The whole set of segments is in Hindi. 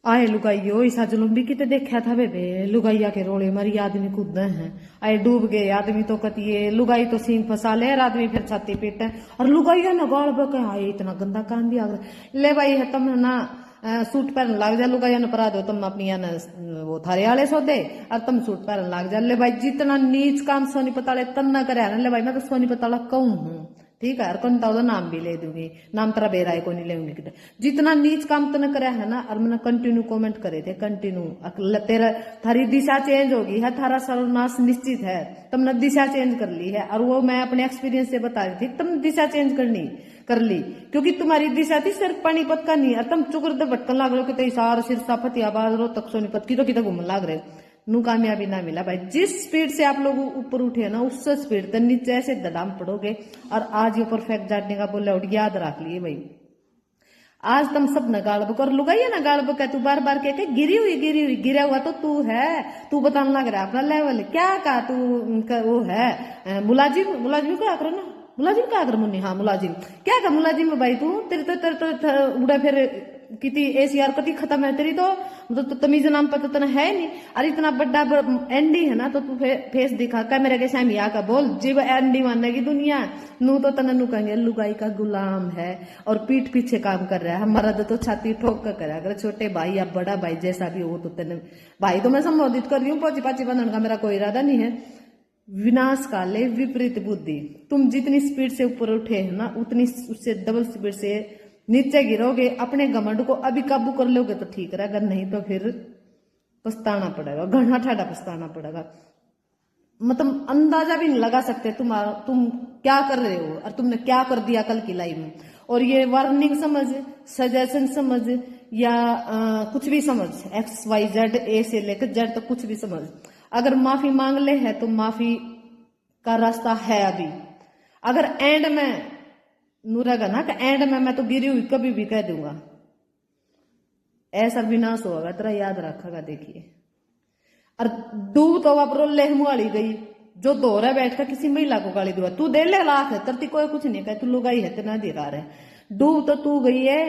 आए लुगाइयो ईसा जुलुम्बी किते देखा था बेबे लुगाइया के रोले मरी आदमी कूद हैं। आए डूब गए आदमी तो कतिये लुगाई तो सींग फंसा ले और आदमी फिर छाती पीटे और लुगाइया ना गाल बके आए इतना गंदा काम भी आ गया ले भाई है तुम ना सूट पहन लग जा लुगाइया ने परा दो तुम अपनी वो थारे आले सो दे और तुम सूट पहन लग जा ले भाई जितना नीच काम सोनी पताले तन ना करे ले भाई मैं तो सोनी पताला कहूं हूं ठीक है और कौन तो नाम भी ले दूंगी नाम तेरा बेरा है को नहीं लेंगी कितना जितना नीच काम तने करे है ना और मैंने कंटिन्यू कमेंट करे थे कंटिन्यू तेरा थारी दिशा चेंज होगी है थारा सर्वनाश निश्चित है तुमने दिशा चेंज कर ली है और वो मैं अपने एक्सपीरियंस से बता रही थी तुमने दिशा चेंज कर ली क्योंकि तुम्हारी दिशा थी सिर्फ पानीपत का नहीं और तुम चुकर दे भटकन लाग रहे हो कि सार सिरसा फतियाबाद रोहतक सोनीपत की तो घूमने लाग रहे नू कामयाबी ना मिला भाई जिस स्पीड से आप लोग ऊपर उठे ना उससे स्पीड तो नीचे ऐसे दडाम पड़ोगे और आज ये परफेक्ट जाटने का बोला उठ याद रख लिए भाई आज तुम सब न गाड़ बक और लुगाइए ना गाड़ बक तू बार बार कह गिरी हुई गिरा हुआ तो तू है तू बताने लग रहा है अपना लेवल क्या कहा तू वो है मुलाजिम क्या करो ना मुलाजिम क्या कर मुन्नी हाँ मुलाजिम क्या का मुलाजिम भाई तू तेरे तो उड़ा फिर कितनी एसीआर कति खत्म है तेरी तो तमीज नाम पता तो है नहीं अरे इतना बड़ा एंडी है ना तो तू फेस दिखा कैमरे के सामने आका बोल जीव एंडी मानेगी दुनिया नू तो तने नू कहेंगे लुगाई का गुलाम है और पीठ पीछे काम कर रहा है हमारा तो छाती ठोक कर करे अगर छोटे भाई या बड़ा भाई जैसा भी हो तो तने भाई तो मैं संबोधित कर रही हूँ पोची पाची बंधन का मेरा कोई इरादा नहीं है विनाश काले विपरीत बुद्धि तुम जितनी स्पीड से ऊपर उठे है ना उतनी उससे डबल स्पीड से नीचे गिरोगे अपने घमंड को अभी काबू कर लोगे तो ठीक रहेगा नहीं तो फिर पछताना पड़ेगा घना ठाडा पछताना पड़ेगा मतलब अंदाजा भी नहीं लगा सकते तुम क्या कर रहे हो और तुमने क्या कर दिया कल की लाइफ में और ये वार्निंग समझ सजेशन समझ या कुछ भी समझ XYZ A से लेकर Z तक कुछ भी समझ अगर माफी मांग ले है तो माफी का रास्ता है अभी अगर एंड में नूरेगा ना कि एंड में मैं तो गिरी हुई कभी भी कह दूंगा ऐसा विनाश होगा तेरा याद रखेगा देखिए और डूब तो वापरो लेहमू वाली गई जो दोहरा बैठ कर किसी महिला को गाली दुआ तू दे ले लाख है तरती कोई कुछ नहीं कहे तू लुगाई है तेना दिखा रहे डूब तो तू गई है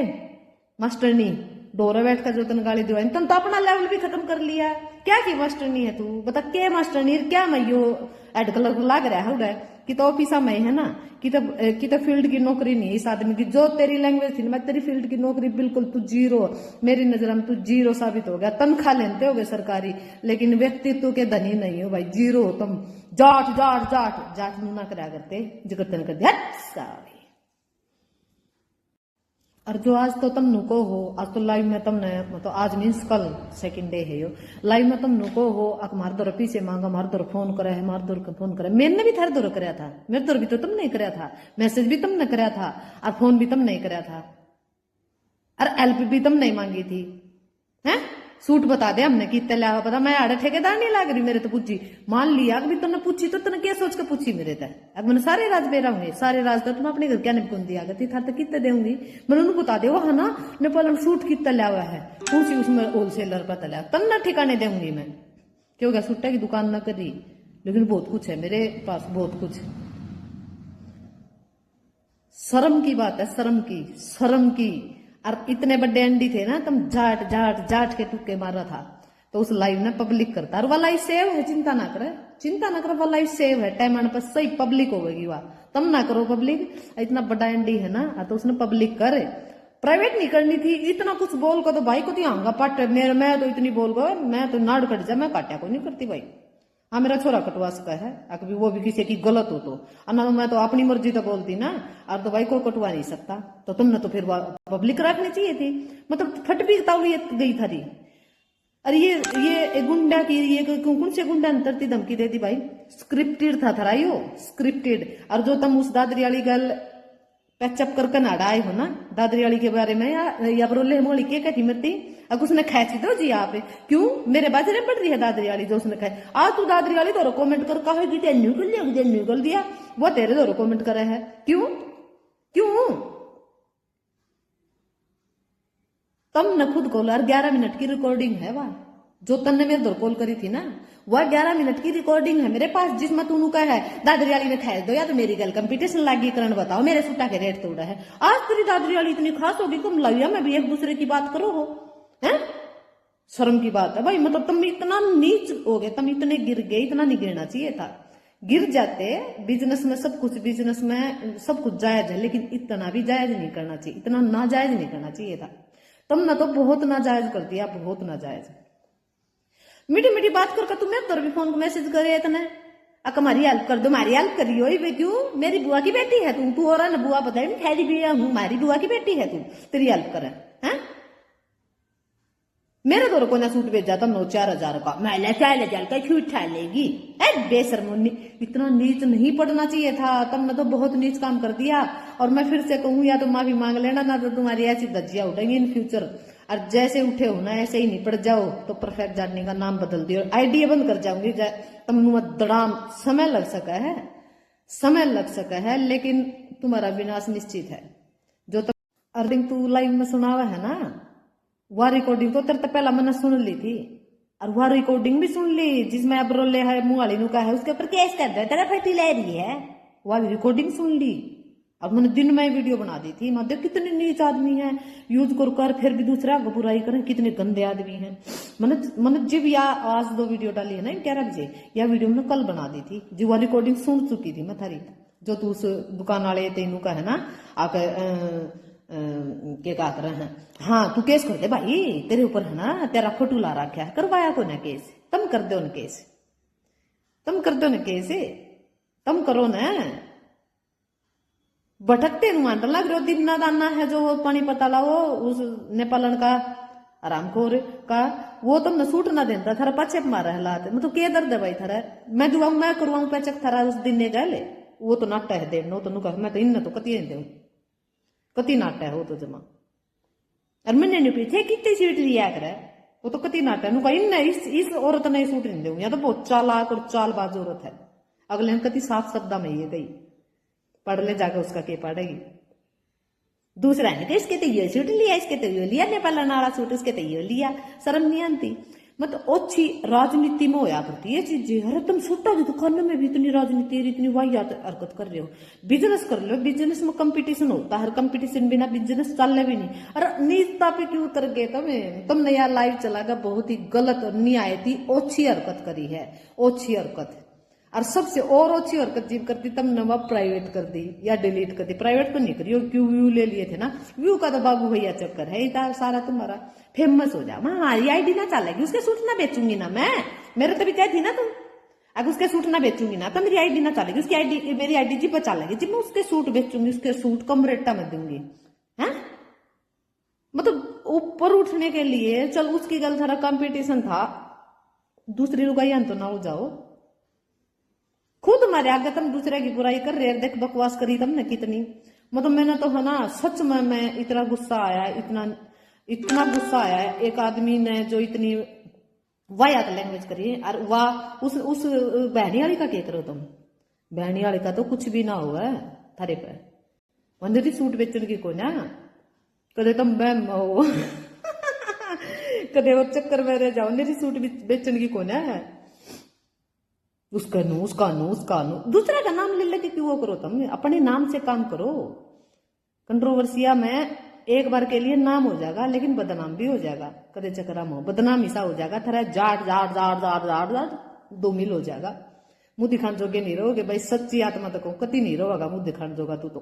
मास्टरनी दोहरा बैठ कर जो तन गाली दुआ तुम तो अपना लेवल भी खत्म कर लिया क्या की मास्टरनी है तू बता के मास्टरनी क्या मैं यो एड कलर लाग रहा है कि तो ऑफिसा में है ना कि तो फील्ड की नौकरी नहीं इस आदमी की जो तेरी लैंग्वेज थी मैं तेरी फील्ड की नौकरी बिल्कुल तू जीरो मेरी नजर में तू जीरो साबित हो गया तनख्वाह लेते हो गए सरकारी लेकिन व्यक्तित्व के धनी नहीं हो भाई जीरो हो तुम जाट जाट जाट जाट मुना करा करते जिक्र तन कर दिया और जो आज तो तुम नुको हो आज तो लाइव में तुमने मतलब आज मीन्स कल सेकंड डे है यो लाइव में तुम नुको हो अक मार दो पीछे मांगा मार दो फोन करे है मार दो फोन करे मैंने भी थारे दो कराया था मेरे दो भी तो तुम नहीं कराया था मैसेज भी तुमने कराया था और फोन भी तुम नहीं कराया था और हेल्प भी तुम नहीं मांगी थी हैं सूट बता दे हमने कितने लिया पता मैं आड़े ठेकेदार नहीं लाग रही मेरे तो पूछी मान लिया अभी तुमने पूछी तो तुमने क्या सोच के पूछी मेरे तक अब मैंने सारे राज बेरा होंगे सारे राज तो तुम अपने घर क्या नहीं कौन दिया गई थार तो कितने देंगी मैंने उन्हें बता दे है ना नेपाल सूट कितना लिया हुआ है पूछी उसमें होलसेलर पता लिया तब ना ठिकाने दूंगी मैं क्यों क्या सूटा की दुकान ना करी लेकिन बहुत कुछ है मेरे पास बहुत कुछ शर्म की बात है शर्म की और इतने बड़े अंडी थे ना तुम जाट जाट जाट के टुक्के मारा था तो उस लाइव ने पब्लिक करता और वह लाइव सेव है चिंता ना करे वह लाइव सेव है टाइम आने पर सही पब्लिक हो गई वह तुम ना करो पब्लिक इतना बड़ा अंडी है ना तो उसने पब्लिक करे प्राइवेट नहीं करनी थी इतना कुछ बोल को तो भाई को तो आऊंगा पट मैं तो इतनी बोल गो मैं तो नाड़ कट जा मैं काटा को नहीं करती भाई हाँ मेरा छोरा कटवा सका है अभी वो भी किसी की गलत हो तो अना मैं तो अपनी मर्जी तो बोलती ना और तो भाई कोई कटवा नहीं सकता तो तुमने तो फिर पब्लिक रखनी चाहिए थी मतलब फट भी तावड़ी गई थारी अरे ये गुंडा की ये कौन से गुंडा ने तरती धमकी दे दी भाई स्क्रिप्टेड था थारा यो स्क्रिप्टेड और जो तुम उस दादरी वाली गल पैचअप कर कनाडा आए हो ना दादरी वाली के बारे में या बरोले मोली के कहती मरती अब उसने खेची दो जी आप क्यों मेरे बाजरे पड़ रही है दादरी वाली जो उसने खाई आ तू दादरी वाली तो कमेंट कर कहेगी निकल दिया वो तेरे दो कमेंट करे है क्यों तम न खुद कॉल 11 मिनट की रिकॉर्डिंग है वह जो तन्ने मेरे दो कॉल करी थी ना वह 11 मिनट की रिकॉर्डिंग है मेरे पास जिसमें तू कहा है दादरी वाली ने खाए दो या तो मेरी गल कंपटीशन लागी करण बताओ मेरे सूटा के रेट तोड़ा है आज तेरी दादरी वाली इतनी खास होगी तुम लविया में भी एक दूसरे की बात करो हो हैं शर्म की बात है भाई, मतलब तुम इतना नीच हो गए, तुम इतने गिर गए, इतना नहीं गिरना चाहिए था। गिर जाते, बिजनेस में सब कुछ, बिजनेस में सब कुछ जायज है, लेकिन इतना भी जायज नहीं करना चाहिए, इतना नाजायज नहीं करना चाहिए था। तुमने तो बहुत नाजायज कर दिया, बहुत नाजायज। मीठी मीठी बात करके तुम्हें तर भी फोन को मैसेज करे इतने, अक हमारी हेल्प कर दो, हमारी हेल्प करी हो बे, क्यों? मेरी बुआ की बेटी है तू हो रहा ना, बुआ बताई खैरी भी हूँ, हमारी बुआ की बेटी है तू, तेरी हेल्प करे हैं? मेरे तो को ना सूट भेजा था 9-4 हजार का, मैं ले का छूट छा लेगी। बेशर्मोनी, इतना नीच नहीं पड़ना चाहिए था, तुमने तो बहुत नीच काम कर दिया। और मैं फिर से कहूँ, या तो माफी मांग लेना, ना तो तुम्हारी ऐसी धज्जियां उठेंगी इन फ्यूचर। और जैसे उठे हो ना ऐसे ही निपट जाओ, तो परफेक्ट जानने का नाम बदल दियो, आइडिया बंद कर जाऊंगी। तुम दड़ाम समय लग सका है, समय लग सका है, लेकिन तुम्हारा विनाश निश्चित है। जो तुम अर्निंग तू लाइव में सुनावा है ना, वह रिकॉर्डिंग तो तेरे तो पहला मैंने सुन ली थी, और वह रिकॉर्डिंग भी सुन ली जिसमें अब रोले है मुंह वाली नु का है, उसके ऊपर केस कर दे, तेरा फटी ले रही है, वह रिकॉर्डिंग सुन ली। अब मैंने दिन में वीडियो बना दी थी, मैं देख कितने नीच आदमी है, यूज कर फिर भी दूसरा को बुराई करें, कितने गंदे आदमी हैं। मैंने जब या आज 2 वीडियो डाली है ना 11 बजे, यह वीडियो मैंने कल बना दी थी, जो वह रिकॉर्डिंग सुन चुकी थी मैं थारी, जो तू उस दुकान वाले तेनू का है ना आकर के का कर रहे हैं। हाँ तू केस कर दे भाई, तेरे ऊपर है ना, तेरा फोटो ला रखा है, करवाया को ना केस, तुम कर दो ना केस, तुम कर दो ना केस, तुम करो ना। भटकते नुमान लग रहे हो, दिना दाना है जो पानी पता ला, वो उस नेपालन का आरामखोर का, वो तुमने सूट ना देता थारा पाछे मारा है लात, मतलब के दर्द है भाई थारा, मैं दुआऊ मैं करवाऊं पैचक थारा उस दिन ने गए, वो तो नाटा है दे नो, तो नुका मैं तो इन तो कती दे, कति नाटा है वो तो जमा। और मैंने नहीं पीछे कितनी सीट लिया करे, वो तो कति नाटा है नुका, इन इस औरत ने सूट नहीं दूंगी, या तो बहुत चालाक और चालबाज औरत है, अगले ने कति साफ शब्दा में ये गई, पढ़ ले जाकर उसका के पढ़ेगी। दूसरा ने इसके तो ये सूट लिया, इसके तो ये लिया, नेपाल नाला सूट इसके तो ये लिया, शर्म नहीं आती। मतलब अच्छी राजनीति में होया करती है चीजें, अरे तुम सूटा की दुकान में भी इतनी राजनीति, इतनी वाहियात हरकत कर रहे हो, बिजनेस कर लो, बिजनेस में कंपटीशन होता है, हर कंपटीशन बिना बिजनेस चलने भी नहीं। अरे नीचता पे क्यों उतर गए तुमने यार लाइव चलाकर बहुत ही गलत और न्यायती ओछी हरकत करी है, ओछी हरकत। और सबसे और अच्छी हरकत जीव करती तब नवा प्राइवेट कर दी या डिलीट कर दी, प्राइवेट तो नहीं करी, क्यों व्यू ले लिए थे ना, व्यू का तो बाबू भैया चक्कर है इतना सारा, तुम्हारा फेमस हो जाओ। हमारी आईडी ना चलेगी, उसके सूट ना बेचूंगी ना मैं, मेरे तभी क्या थी ना तुम, अगर उसके सूट ना बेचूंगी ना तो मेरी आईडी ना चलेगी, उसकी आईडी मेरी आईडी जी पर चलेगी, जब मैं उसके सूट बेचूंगी, उसके सूट कम रेटा में दूंगी है। मतलब ऊपर उठने के लिए चल उसकी गल सारा कंपटीशन था, दूसरी रुकाई तो ना हो जाओ, खुद हमारे आगे तुम दूसरे की बुराई कर रहे, देख बकवास करी तुमने कितनी, मतलब मैंने तो है ना सच में मैं इतना गुस्सा आया, इतना गुस्सा आया, एक आदमी ने जो इतनी वाहियात लैंग्वेज करी, और वाह उस बहनी वाली का क्या करो तुम, बहनी वाली का तो कुछ भी ना हुआ थारे पे, वंदरी सूट बेचने की को ना, कदे तुम बहन हो कदे वो चक्कर में रह जाओ, मेरी सूट बेचने की को ना, उसका नू दूसरे का नाम ले लेके क्यों करो, तुम अपने नाम से काम करो। कंट्रोवर्सिया में एक बार के लिए नाम हो जाएगा, लेकिन बदनाम भी हो जाएगा, कदे चक्राम हो बदनाम हिस्सा हो जाएगा, थरा जाट जाट जाट जाट जाट जाट 2 मिल हो जाएगा, मुंह दिखाने जोगे नहीं रहोगे भाई, सच्ची आत्मा तक कति नहीं रहोगा मुंह दिखाने जोगा तू तो।